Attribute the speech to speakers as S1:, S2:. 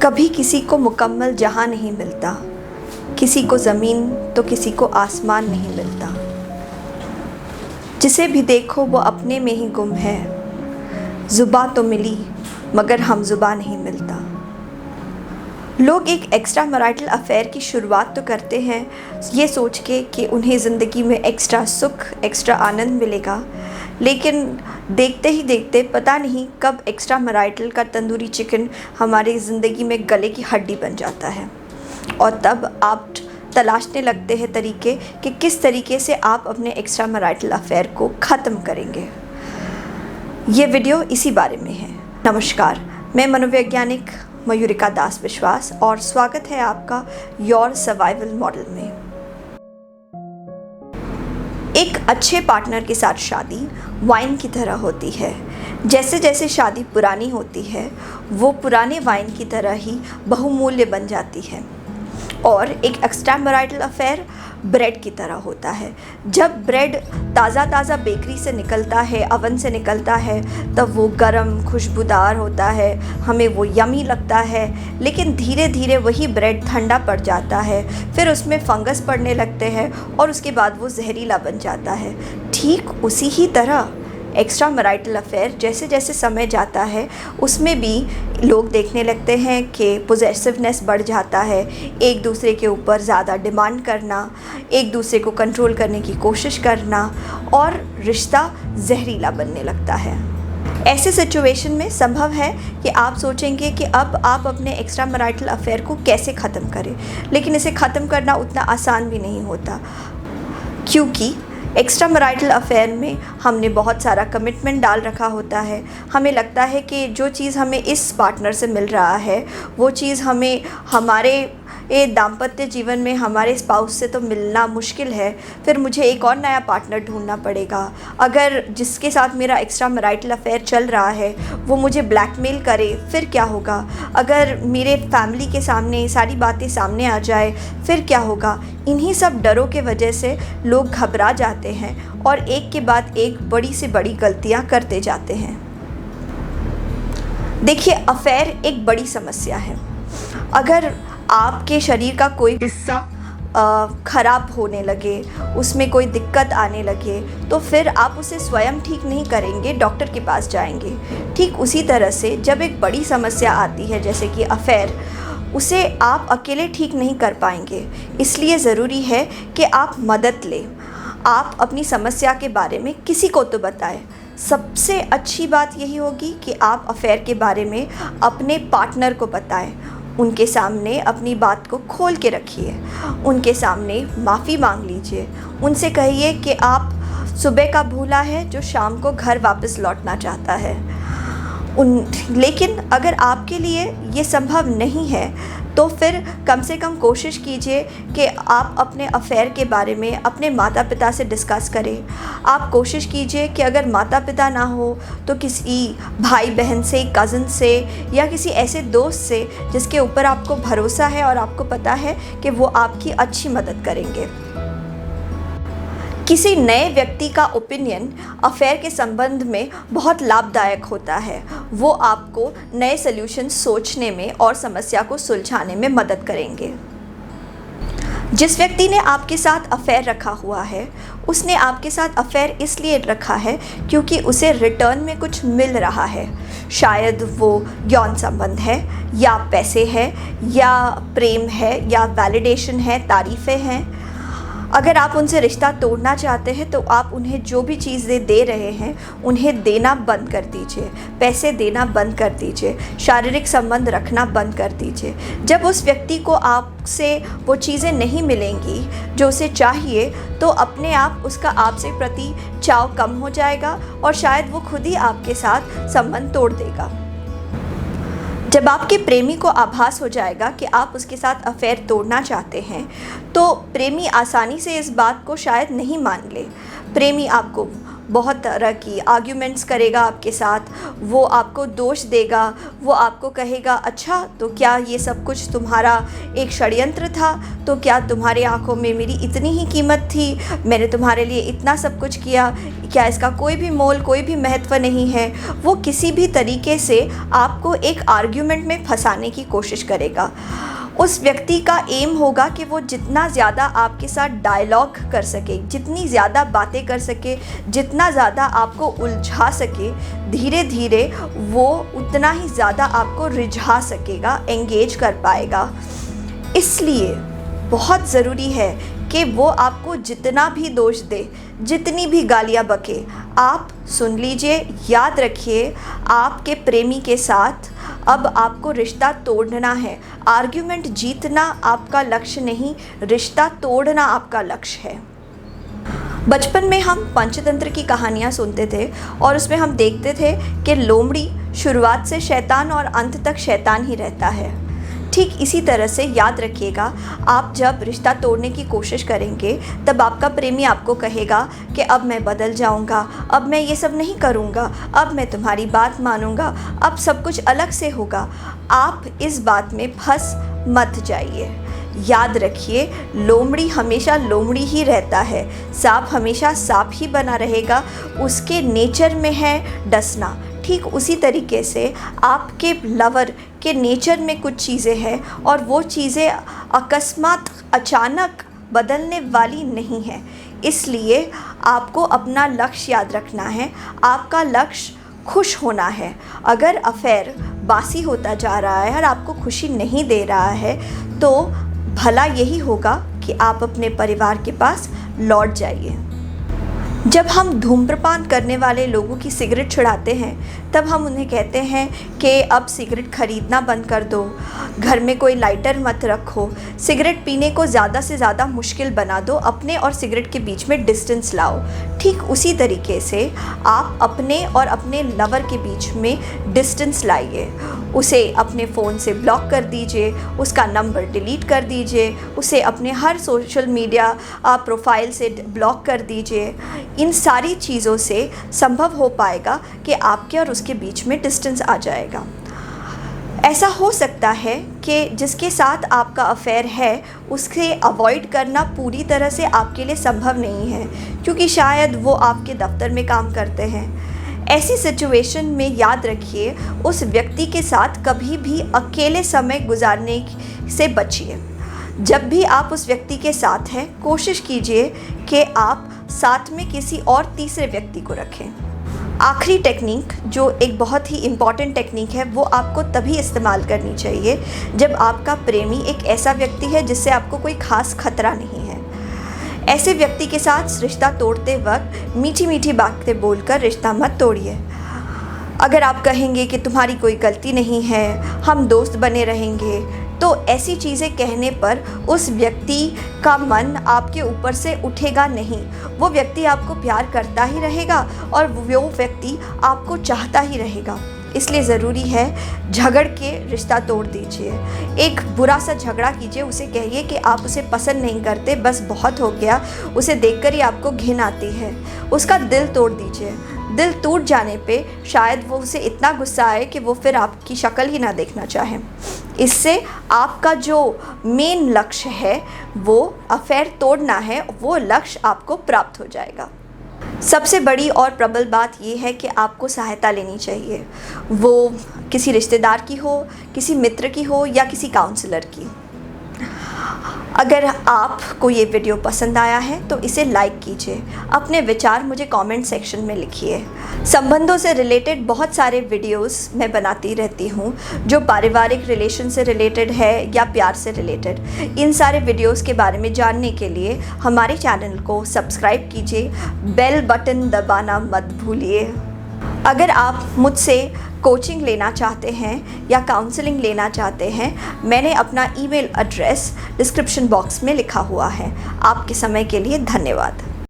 S1: कभी किसी को मुकम्मल जहां नहीं मिलता, किसी को ज़मीन तो किसी को आसमान नहीं मिलता। जिसे भी देखो वो अपने में ही गुम है। ज़ुबां तो मिली मगर हम ज़ुबां नहीं मिलता। लोग एक एक्स्ट्रा मैरिटल अफेयर की शुरुआत तो करते हैं ये सोच के कि उन्हें ज़िंदगी में एक्स्ट्रा सुख, एक्स्ट्रा आनंद मिलेगा, लेकिन देखते ही देखते पता नहीं कब एक्स्ट्रा मैरिटल का तंदूरी चिकन हमारी ज़िंदगी में गले की हड्डी बन जाता है। और तब आप तलाशने लगते हैं तरीके कि किस तरीके से आप अपने एक्स्ट्रा मैरिटल अफेयर को ख़त्म करेंगे। ये वीडियो इसी बारे में है। नमस्कार, मैं मनोवैज्ञानिक मयूरिका दास विश्वास और स्वागत है आपका योर सर्वाइवल मॉडल में। एक अच्छे पार्टनर के साथ शादी वाइन की तरह होती है। जैसे जैसे शादी पुरानी होती है वो पुराने वाइन की तरह ही बहुमूल्य बन जाती है। और एक एक्स्ट्रा मैरिटल अफेयर ब्रेड की तरह होता है। जब ब्रेड ताज़ा बेकरी से निकलता है, अवन से निकलता है, तब वो गरम खुशबूदार होता है, हमें वो यमी लगता है। लेकिन धीरे धीरे वही ब्रेड ठंडा पड़ जाता है, फिर उसमें फंगस पड़ने लगते हैं और उसके बाद वो जहरीला बन जाता है। ठीक उसी ही तरह एक्स्ट्रा मैरिटल अफेयर जैसे जैसे समय जाता है उसमें भी लोग देखने लगते हैं कि पोजेसिवनेस बढ़ जाता है, एक दूसरे के ऊपर ज़्यादा डिमांड करना, एक दूसरे को कंट्रोल करने की कोशिश करना और रिश्ता जहरीला बनने लगता है। ऐसे सिचुएशन में संभव है कि आप सोचेंगे कि अब आप अपने एक्स्ट्रा मैरिटल अफेयर को कैसे ख़त्म करें, लेकिन इसे ख़त्म करना उतना आसान भी नहीं होता, क्योंकि एक्स्ट्रा मैरिटल अफेयर में हमने बहुत सारा कमिटमेंट डाल रखा होता है। हमें लगता है कि जो चीज़ हमें इस पार्टनर से मिल रहा है वो चीज़ हमें हमारे दाम्पत्य जीवन में हमारे स्पाउस से तो मिलना मुश्किल है, फिर मुझे एक और नया पार्टनर ढूंढना पड़ेगा। अगर जिसके साथ मेरा एक्स्ट्रा मैरिटल अफेयर चल रहा है वो मुझे ब्लैकमेल करे फिर क्या होगा? अगर मेरे फैमिली के सामने सारी बातें सामने आ जाए फिर क्या होगा? इन्हीं सब डरों के वजह से लोग घबरा जाते हैं और एक के बाद एक बड़ी से बड़ी गलतियां करते जाते हैं। देखिए, अफेयर एक बड़ी समस्या है। अगर आपके शरीर का कोई हिस्सा ख़राब होने लगे, उसमें कोई दिक्कत आने लगे, तो फिर आप उसे स्वयं ठीक नहीं करेंगे, डॉक्टर के पास जाएंगे। ठीक उसी तरह से जब एक बड़ी समस्या आती है जैसे कि अफेयर, उसे आप अकेले ठीक नहीं कर पाएंगे। इसलिए ज़रूरी है कि आप मदद लें। आप अपनी समस्या के बारे में किसी को तो बताएं। सबसे अच्छी बात यही होगी कि आप अफेयर के बारे में अपने पार्टनर को बताएं। उनके सामने अपनी बात को खोल के रखिए, उनके सामने माफ़ी मांग लीजिए, उनसे कहिए कि आप सुबह का भूला है जो शाम को घर वापस लौटना चाहता है। लेकिन अगर आपके लिए ये संभव नहीं है तो फिर कम से कम कोशिश कीजिए कि आप अपने अफेयर के बारे में अपने माता पिता से डिस्कस करें। आप कोशिश कीजिए कि अगर माता पिता ना हो तो किसी भाई बहन से, कज़न से या किसी ऐसे दोस्त से जिसके ऊपर आपको भरोसा है और आपको पता है कि वो आपकी अच्छी मदद करेंगे। किसी नए व्यक्ति का ओपिनियन अफेयर के संबंध में बहुत लाभदायक होता है। वो आपको नए सॉल्यूशन सोचने में और समस्या को सुलझाने में मदद करेंगे। जिस व्यक्ति ने आपके साथ अफेयर रखा हुआ है उसने आपके साथ अफेयर इसलिए रखा है क्योंकि उसे रिटर्न में कुछ मिल रहा है। शायद वो यौन संबंध है या पैसे है या प्रेम है या वैलिडेशन है, तारीफ़ें हैं। अगर आप उनसे रिश्ता तोड़ना चाहते हैं तो आप उन्हें जो भी चीज़ें दे रहे हैं उन्हें देना बंद कर दीजिए, पैसे देना बंद कर दीजिए, शारीरिक संबंध रखना बंद कर दीजिए। जब उस व्यक्ति को आपसे वो चीज़ें नहीं मिलेंगी जो उसे चाहिए तो अपने आप उसका आपसे प्रति चाव कम हो जाएगा और शायद वो खुद ही आपके साथ संबंध तोड़ देगा। जब आपके प्रेमी को आभास हो जाएगा कि आप उसके साथ अफेयर तोड़ना चाहते हैं तो प्रेमी आसानी से इस बात को शायद नहीं मान ले। प्रेमी आपको बहुत तरह की आर्ग्यूमेंट्स करेगा आपके साथ, वो आपको दोष देगा, वो आपको कहेगा अच्छा तो क्या ये सब कुछ तुम्हारा एक षड्यंत्र था, तो क्या तुम्हारी आंखों में मेरी इतनी ही कीमत थी, मैंने तुम्हारे लिए इतना सब कुछ किया, क्या इसका कोई भी मोल कोई भी महत्व नहीं है। वो किसी भी तरीके से आपको एक आर्ग्यूमेंट में फंसाने की कोशिश करेगा। उस व्यक्ति का एम होगा कि वो जितना ज़्यादा आपके साथ डायलॉग कर सके, जितनी ज़्यादा बातें कर सके, जितना ज़्यादा आपको उलझा सके, धीरे धीरे वो उतना ही ज़्यादा आपको रिझा सकेगा, एंगेज कर पाएगा। इसलिए बहुत ज़रूरी है कि वो आपको जितना भी दोष दे, जितनी भी गालियाँ बके, आप सुन लीजिए। याद रखिए, आपके प्रेमी के साथ अब आपको रिश्ता तोड़ना है। आर्ग्यूमेंट जीतना आपका लक्ष्य नहीं, रिश्ता तोड़ना आपका लक्ष्य है। बचपन में हम पंचतंत्र की कहानियाँ सुनते थे और उसमें हम देखते थे कि लोमड़ी शुरुआत से शैतान और अंत तक शैतान ही रहता है। ठीक इसी तरह से याद रखिएगा, आप जब रिश्ता तोड़ने की कोशिश करेंगे तब आपका प्रेमी आपको कहेगा कि अब मैं बदल जाऊंगा, अब मैं ये सब नहीं करूंगा, अब मैं तुम्हारी बात मानूंगा, अब सब कुछ अलग से होगा। आप इस बात में फंस मत जाइए। याद रखिए, लोमड़ी हमेशा लोमड़ी ही रहता है, सांप हमेशा सांप ही बना रहेगा, उसके नेचर में है डसना। ठीक उसी तरीके से आपके लवर के नेचर में कुछ चीज़ें हैं और वो चीज़ें अकस्मात अचानक बदलने वाली नहीं है। इसलिए आपको अपना लक्ष्य याद रखना है। आपका लक्ष्य खुश होना है। अगर अफेयर बासी होता जा रहा है और आपको खुशी नहीं दे रहा है तो भला यही होगा कि आप अपने परिवार के पास लौट जाइए। जब हम धूम्रपान करने वाले लोगों की सिगरेट छुड़ाते हैं तब हम उन्हें कहते हैं कि अब सिगरेट ख़रीदना बंद कर दो, घर में कोई लाइटर मत रखो, सिगरेट पीने को ज़्यादा से ज़्यादा मुश्किल बना दो, अपने और सिगरेट के बीच में डिस्टेंस लाओ। ठीक उसी तरीके से आप अपने और अपने लवर के बीच में डिस्टेंस लाइए। उसे अपने फ़ोन से ब्लॉक कर दीजिए, उसका नंबर डिलीट कर दीजिए, उसे अपने हर सोशल मीडिया प्रोफाइल से ब्लॉक कर दीजिए। इन सारी चीज़ों से संभव हो पाएगा कि आपके और उसके बीच में डिस्टेंस आ जाएगा। ऐसा हो सकता है कि जिसके साथ आपका अफेयर है उससे अवॉइड करना पूरी तरह से आपके लिए संभव नहीं है, क्योंकि शायद वो आपके दफ्तर में काम करते हैं। ऐसी सिचुएशन में याद रखिए, उस व्यक्ति के साथ कभी भी अकेले समय गुजारने से बचिए। जब भी आप उस व्यक्ति के साथ हैं, कोशिश कीजिए कि आप साथ में किसी और तीसरे व्यक्ति को रखें। आखिरी टेक्निक, जो एक बहुत ही इम्पॉर्टेंट टेक्निक है, वो आपको तभी इस्तेमाल करनी चाहिए जब आपका प्रेमी एक ऐसा व्यक्ति है जिससे आपको कोई ख़ास खतरा नहीं है। ऐसे व्यक्ति के साथ रिश्ता तोड़ते वक्त मीठी मीठी बातें बोलकर रिश्ता मत तोड़िए। अगर आप कहेंगे कि तुम्हारी कोई गलती नहीं है, हम दोस्त बने रहेंगे, तो ऐसी चीज़ें कहने पर उस व्यक्ति का मन आपके ऊपर से उठेगा नहीं। वो व्यक्ति आपको प्यार करता ही रहेगा और वो व्यक्ति आपको चाहता ही रहेगा। इसलिए ज़रूरी है झगड़ के रिश्ता तोड़ दीजिए। एक बुरा सा झगड़ा कीजिए, उसे कहिए कि आप उसे पसंद नहीं करते, बस बहुत हो गया, उसे देखकर ही आपको घिन आती है। उसका दिल तोड़ दीजिए। दिल टूट जाने पे शायद वो उसे इतना गुस्सा आए कि वो फिर आपकी शक्ल ही ना देखना चाहे। इससे आपका जो मेन लक्ष्य है वो अफेयर तोड़ना है, वो लक्ष्य आपको प्राप्त हो जाएगा। सबसे बड़ी और प्रबल बात ये है कि आपको सहायता लेनी चाहिए, वो किसी रिश्तेदार की हो, किसी मित्र की हो या किसी काउंसलर की। अगर आपको ये वीडियो पसंद आया है तो इसे लाइक कीजिए। अपने विचार मुझे कमेंट सेक्शन में लिखिए। संबंधों से रिलेटेड बहुत सारे वीडियोस मैं बनाती रहती हूँ, जो पारिवारिक रिलेशन से रिलेटेड है या प्यार से रिलेटेड। इन सारे वीडियोस के बारे में जानने के लिए हमारे चैनल को सब्सक्राइब कीजिए, बेल बटन दबाना मत भूलिए। अगर आप मुझसे कोचिंग लेना चाहते हैं या काउंसलिंग लेना चाहते हैं, मैंने अपना ईमेल एड्रेस डिस्क्रिप्शन बॉक्स में लिखा हुआ है। आपके समय के लिए धन्यवाद।